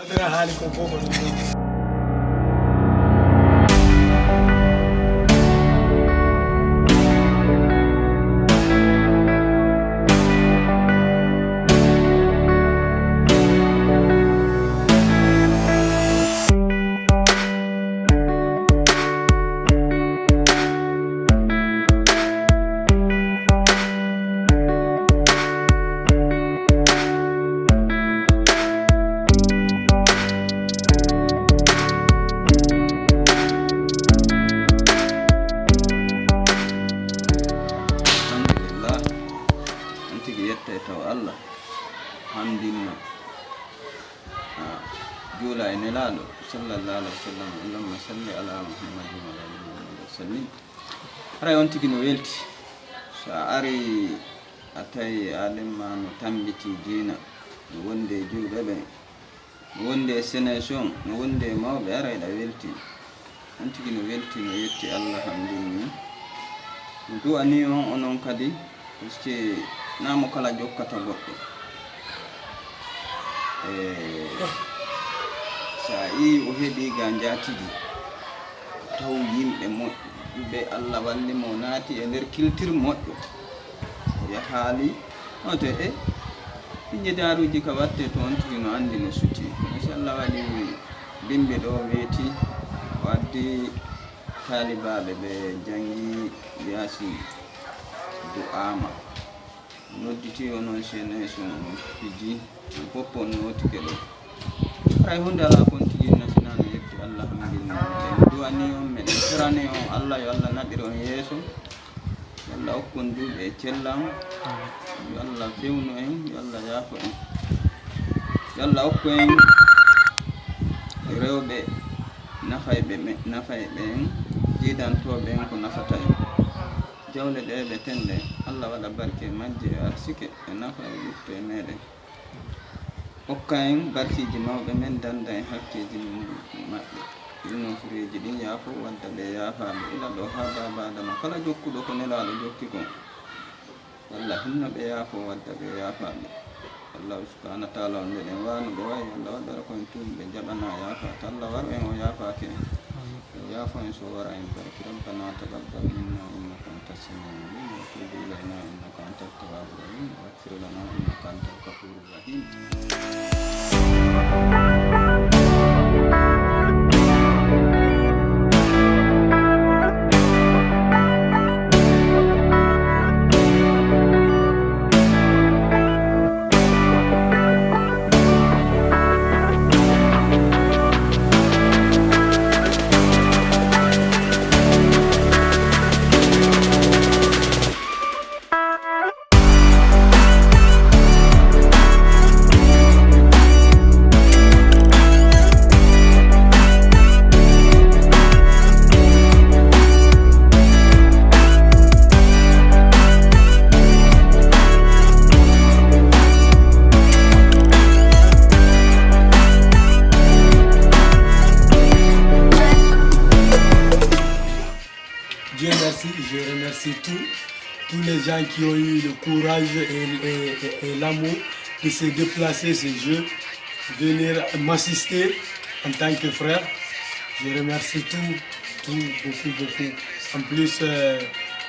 Adara hali ko koko ɗum. taw Allah hamdinno juula e nelaɗo sallallahu alaihi wa sallam. Allahumma salli ala muhammadin wa ala ali muhammad wa sallim. Haray on tigi no welti so a ari a tawi alimma no tambiti diina no wonde julɓe ɓe no wonde sénation no wonde mawɓe aray ɗa welti on tigi no welti no yetti Allah hamdinni no du'ani on onon kadi puisque namo kala jokkata goɗɗo sa yi o heeɓi ga jatigi taw yimɓe moƴƴuɓe Allah wallimo naati e nder culture moƴƴo ya haali oto piƴƴe daruji ka watte to on tigi no andi no suti inchallah waɗi bimɓe ɗo weeti o addi talibaɓe ɓe jangi yaasi du'ama nodditi onon sénation on piji foppo on notike ɗo hay hunde ala kon tigi nasina no yetti Allah hamdinni en duwani on meɗen serani on Allah yo Allah naɓir on yeeso yo Allah hokkon duuɓe e cellam yo Allah fewnu en yo Allah yaafo en yo Allah hokku en rewɓe nafayɓe en jiidantoɓe en ko nafata en jawle ɗe ɓe tende Allah waɗa barke majje e arsike e nafa e lutto e meɗen hokka en barkiji mawɓe men danda en hakkeji maɓɓe ɗino fureji ɗin yaafo wadda ɓe yaafaɓe ila ɗo ha babadama kala jokkuɗo ko nelaɗo jokki kon Allah hinno ɓe yaafo wadda ɓe yaafaɓe Allah subhanahu wa ta'ala on ɓeɗen wano ɓe wayi Allah waɗara koye tumɓe jaɓana yaafa ta Allah waru en o yaafake en yaafo en so wara en barki rabbana taqabbal minna innaka antas samiul alim wa tub ilayna innaka antat tawwabur rahim waghfir lana innaka antal ghafurur rahim. Dieu merci, je remercie tous les gens qui ont eu le courage et l'amour de se déplacer ce jour, venir m'assister en tant que frère. Je remercie beaucoup. En plus,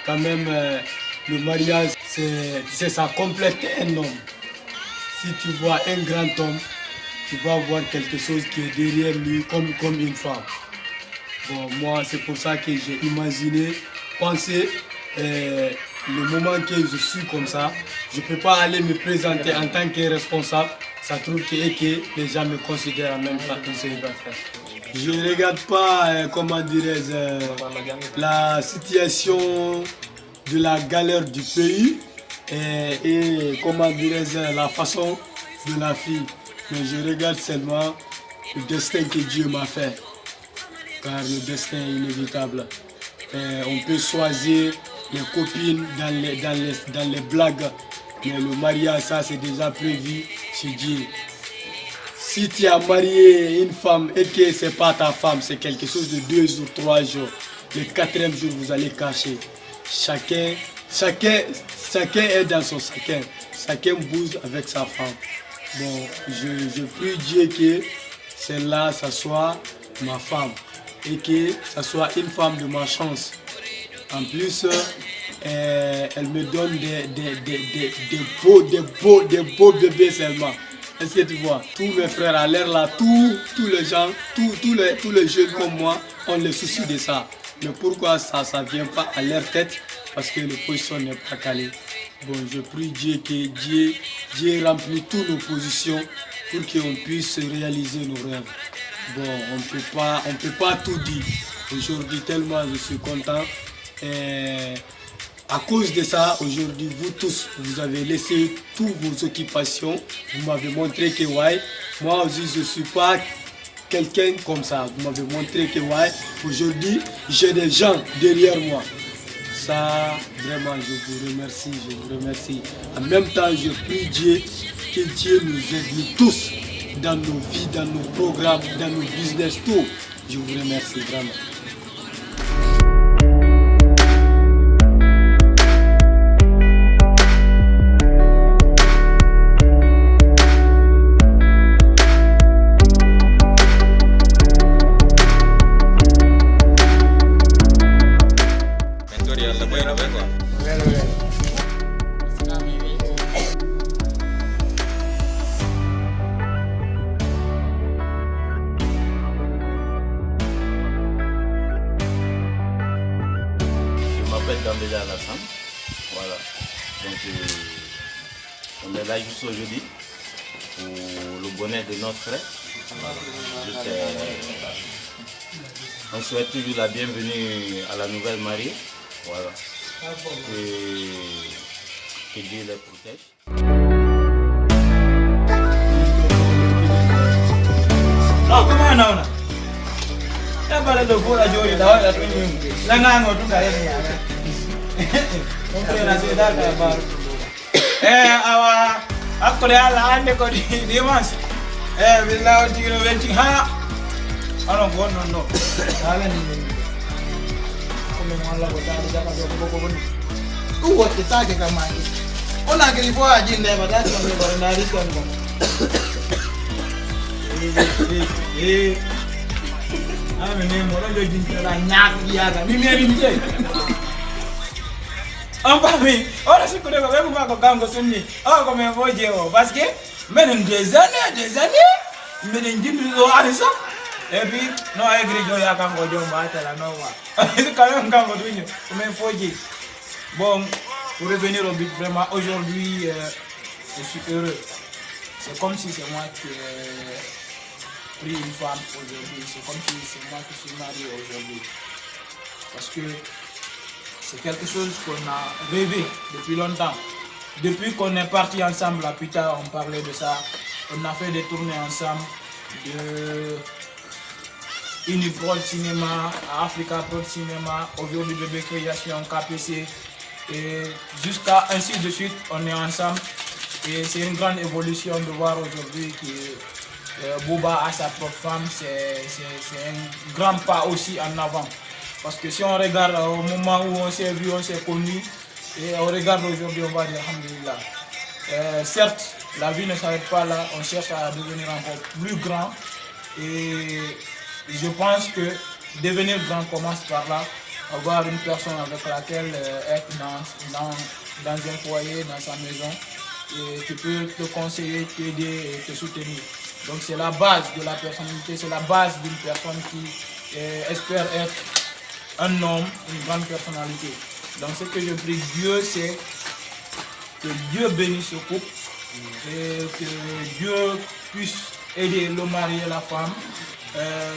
quand même, le mariage, c'est ça complète un homme. Si tu vois un grand homme, tu vas voir quelque chose qui est derrière lui comme une femme. Bon, moi, c'est pour ça que j'ai imaginé, pensé, le moment que je suis comme ça, je ne peux pas aller me présenter en tant que responsable. Ça trouve que les gens me considèrent en même temps que célibataire. Je ne regarde pas, comment dirais-je, la situation de la galère du pays et comment dirais-je, la façon de la fille. Mais je regarde seulement le destin que Dieu m'a fait. Car le destin est inévitable. On peut choisir les copines dans les blagues, mais le mariage, ça c'est déjà prévu chez Dieu. Si tu as marié une femme et que ce n'est pas ta femme, c'est quelque chose de 2 jours, 3 jours. Le 4e jour, vous allez cacher. Chacun est dans son chacun. Chacun bouge avec sa femme. Bon, je prie Dieu que celle-là, ça soit ma femme et que ça soit une femme de ma chance. En plus, elle me donne des beaux bébés seulement. Est-ce que tu vois? Tous mes frères à l'air là, tous les gens, tous les jeunes comme moi, ont le souci de ça. Mais pourquoi ça ne vient pas à leur tête? Parce que le position n'est pas calé. Bon, je prie Dieu que Dieu remplit toutes nos positions pour qu'on puisse réaliser nos rêves. Bon, on peut pas tout dire. Aujourd'hui, tellement je suis content. Et à cause de ça, aujourd'hui, vous tous, vous avez laissé toutes vos occupations. Vous m'avez montré que ouais, moi aussi, je ne suis pas quelqu'un comme ça. Vous m'avez montré que ouais, aujourd'hui, j'ai des gens derrière moi. Ça, vraiment, je vous remercie. En même temps, je prie Dieu, que Dieu nous aide nous tous dans nos vies, dans nos programmes, dans nos business, tout. Je vous remercie vraiment. Déjà Alassane. Voilà. Donc on est là juste aujourd'hui pour le bonheur de notre frère. On souhaite toujours la bienvenue à la nouvelle mariée. Voilà. Que Dieu les protège. Oh, comment on a? Ya bala do fora jori da wala tunyi langa ngo tunga yeni ya on na se da ka ba awa akole ala ande ko di mas billahi tigro wenti ha ano go no ala ni come mala go da ko ko ni u wo te ta ke ka mai ona ke fo aji ne ba da ko ni na ri ko ngo ah mais moi je dis que la ñaak yaga mi meri mi jey en famille on se connaît même pas ko gango sunni ko me voje o parce que menen des années menen jindu do alisa et puis non agré jo ya gango jo mbata la no wa c'est quand même gango dunyo me voje bon pour revenir au but vraiment aujourd'hui je suis heureux c'est comme si c'est moi qui pris une femme aujourd'hui, c'est comme si c'est moi qui suis marié aujourd'hui. Parce que c'est quelque chose qu'on a rêvé depuis longtemps. Depuis qu'on est partis ensemble à Pita, on parlait de ça. On a fait des tournées ensemble de Uniprod Cinéma à Africa Prod Cinéma, aujourd'hui Bébé Création, KPC et jusqu'à ainsi de suite, on est ensemble. Et c'est une grande évolution de voir aujourd'hui que Bouba a sa propre femme, c'est un grand pas aussi en avant. Parce que si on regarde au moment où on s'est vu, on s'est connu, et on regarde aujourd'hui, on va dire alhamdoulilah. Certes, la vie ne s'arrête pas là, on cherche à devenir encore plus grand. Et je pense que devenir grand commence par là, avoir une personne avec laquelle être dans un foyer, dans sa maison, et qui peut te conseiller, t'aider et te soutenir. Donc c'est la base de la personnalité, c'est la base d'une personne qui espère être un homme, une grande personnalité. Donc ce que je prie Dieu, c'est que Dieu bénisse ce couple et que Dieu puisse aider le mari et la femme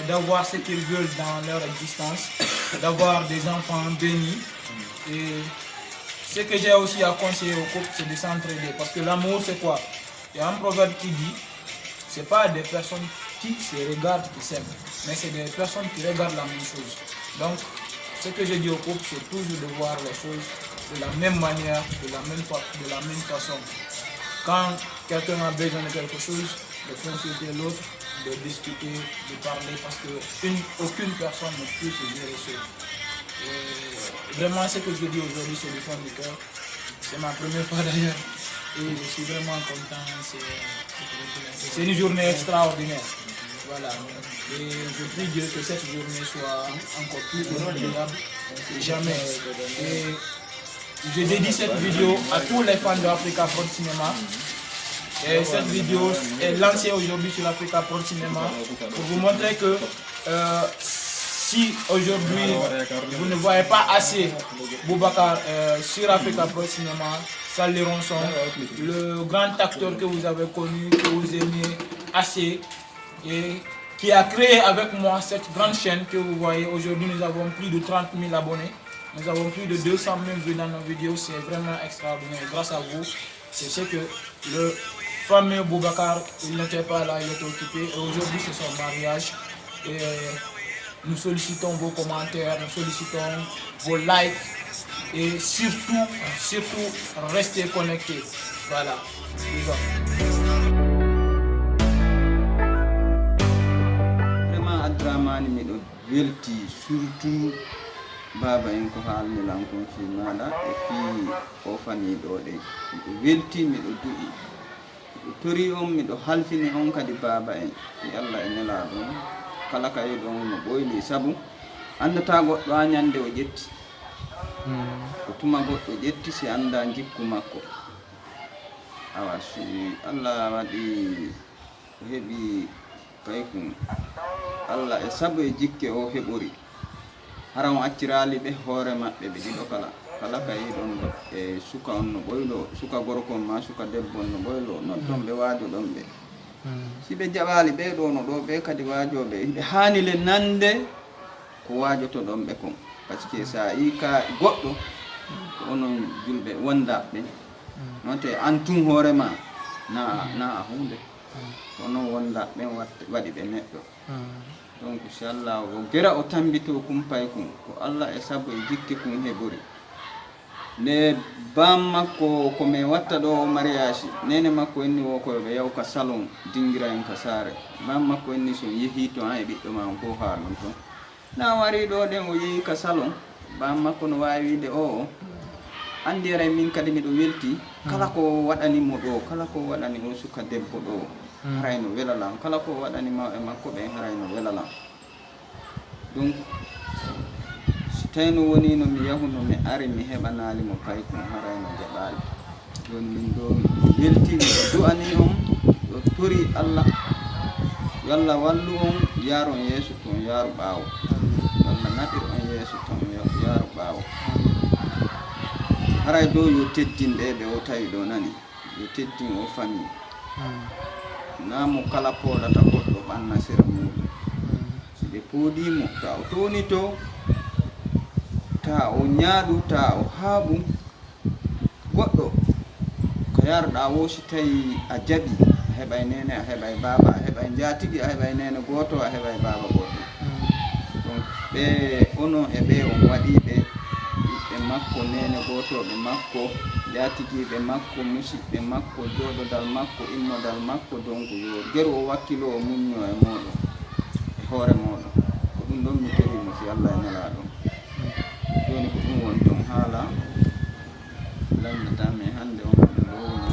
d'avoir ce qu'ils veulent dans leur existence, d'avoir des enfants bénis. Et ce que j'ai aussi à conseiller au couple, c'est de s'entraider. Parce que l'amour, c'est quoi? Il y a un proverbe qui dit, c'est pas des personnes qui se regardent qui s'aiment, mais c'est des personnes qui regardent la même chose. Donc, ce que je dis au couple, c'est toujours de voir les choses de la même manière, de la même façon. Quand quelqu'un a besoin de quelque chose, de consulter l'autre, de discuter, de parler, parce qu'aucune personne ne peut se gérer seule. Vraiment, ce que je dis aujourd'hui, c'est du fond du cœur. C'est ma première fois d'ailleurs. Et je suis vraiment content. C'est une journée extraordinaire. Voilà. Et je prie Dieu que cette journée soit encore plus inoubliable que jamais. Et je dédie cette vidéo à tous les fans de Africa Prod Cinéma. Et cette vidéo est lancée aujourd'hui sur l'Africa Prod Cinéma pour vous montrer que si aujourd'hui vous ne voyez pas assez Boubacar sur Africa Prod Cinéma, Sally Ronson, le grand acteur que vous avez connu, que vous aimez assez, et qui a créé avec moi cette grande chaîne que vous voyez. Aujourd'hui, nous avons plus de 30 000 abonnés. Nous avons plus de 200 000 vues dans nos vidéos. C'est vraiment extraordinaire. Grâce à vous, je sais que le fameux Boubacar, il n'était pas là, il était occupé. Et aujourd'hui, c'est son mariage. Et nous sollicitons vos commentaires, nous sollicitons vos likes. Et surtout, restez connectés. Voilà. Vraiment, Adramani miɗo welti surtout baba en ko haalnilan kon fi maɗa e fi o faniɗo ɗe. Miɗo welti, miɗo duɗi, miɗo tori on, miɗo halfini on kadi baba en. Mi Allah e nelaɗo kala ka yiɗon no ɓoyli, sabu andata goɗɗo ha ñande o ƴetti. Ko tuma goɗɗo ƴetti si anda jikku makko. Awa si Allah waɗi o heɓi kaykum Allah e sabu e jikke o heɓori hara on accirali ɓe hoore maɓɓe ɓe ɗiɗo kala ka yiɗon ɗo e suka on no ɓoylo, suka gorko ma suka debbo on no ɓoylo, non ɗon ɓe waajoɗon ɓe. Si ɓe jaɓali ɓeɗo no ɗo ɓe kadi waajoɓe ɓe hanile nande ko waajotoɗon ɓe kon. Par ce que sa yi ka goɗɗo ko onon julɓe wondaɓe note an tun hoorema na a hunde ko onon wondaɓe waɗi ɓe neɗɗo. Donc inchallah o gera o tambito kumpay kum ko Allah e sabu e jikke kum heɓori. Nde bam makko ko min watta ɗo mariage nene makko enni wo koyoɓe yaw ka salon dingira en ka saare. Bam makko enni so yeehi to e ɓiɗɗo ma ko ha ɗum ton na wari ɗo ɗen o yeehi ka salon bam makko no wawi wiide o andi ara min kadi miɗo welti kala ko waɗanimo ɗo, kala ko waɗani o suka debbo ɗo harayno welalam, kala ko waɗani mawɓe makko ɓe harayno welalam. Donc so tawi no woni no mi yahu no mi ari mi heɓanalimo paykum harayno jaɓali. Joni min ɗo mi welti, miɗo du'ani on, ɗo tori Allah yo Allah wallu on yaron yeeso toon yaaru ɓaawo, Allah naɗir on yeeso toon yaaru ɓaawo. Haray dow yo teddin ɓe o tawi ɗo nani, yo teddin o famille. Namo kala pooɗata goɗɗo ɓanna sera muɗum. Si ɓe pooɗimo ta o toni to, ta o ñaaɗu, ta o haaɓu goɗɗo ko yarɗa wo si tawi a jaɓi a heɓay nene, a heɓay baba, a heɓay jatigi, a heɓay nene goto, a heɓay baba goɗɗo. Donc ɓe onon e ɓe on waɗiɓe ɓiɓɓe makko, nene gotoɓe makko, jatigiɓe makko, musidɓe makko, joɗodal makko, immodal makko. Donc yo geru o wakkilo o muñño e moɗon e hoore moɗon. Ko ɗum ɗon mi torimo si Allah e nelaɗon. Joni ko ɗum woni ton haala lannatami hande on ɗum ɗo woni